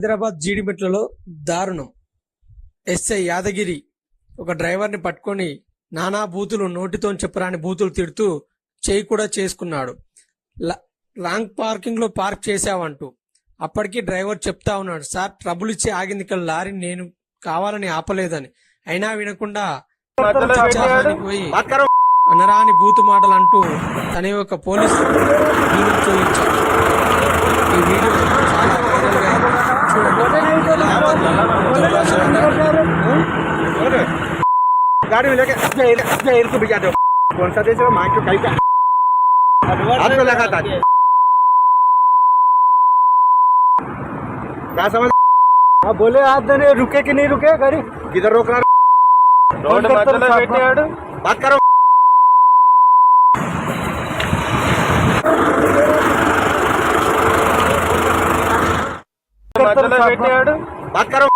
హైదరాబాద్ జీడిమెట్లలో దారుణం. ఎస్ఐ యాదగిరి ఒక డ్రైవర్ని పట్టుకొని నానా బూతులు, నోటితో చెప్పరాని బూతులు తిడుతూ చేయి కూడా చేసుకున్నాడు. రాంగ్ పార్కింగ్ లో పార్క్ చేశావంటూ. అప్పటికి డ్రైవర్ చెప్తా ఉన్నాడు, సార్ ట్రబుల్ ఇచ్చి ఆగింది ఇక్కడ లారీ, నేను కావాలని ఆపలేదని. అయినా వినకుండా పోయి అనరాని బూతు మాటలు అంటూ తన యొక్క పోలీస్ చూపించాడు. ఈ వీడియో చాలా వైరల్ గా गाड़ी में लेके अपने एयर को भिजा दो। कौन सा देश है? माँ को कहीं का हाथ में लगा था। क्या समझ? हाँ बोले आप दोनों रुके कि नहीं रुके गाड़ी? किधर रोक रहा? रोड मध्य बैठे आड़ बात करो। मध्य बैठे आड़ बात करो।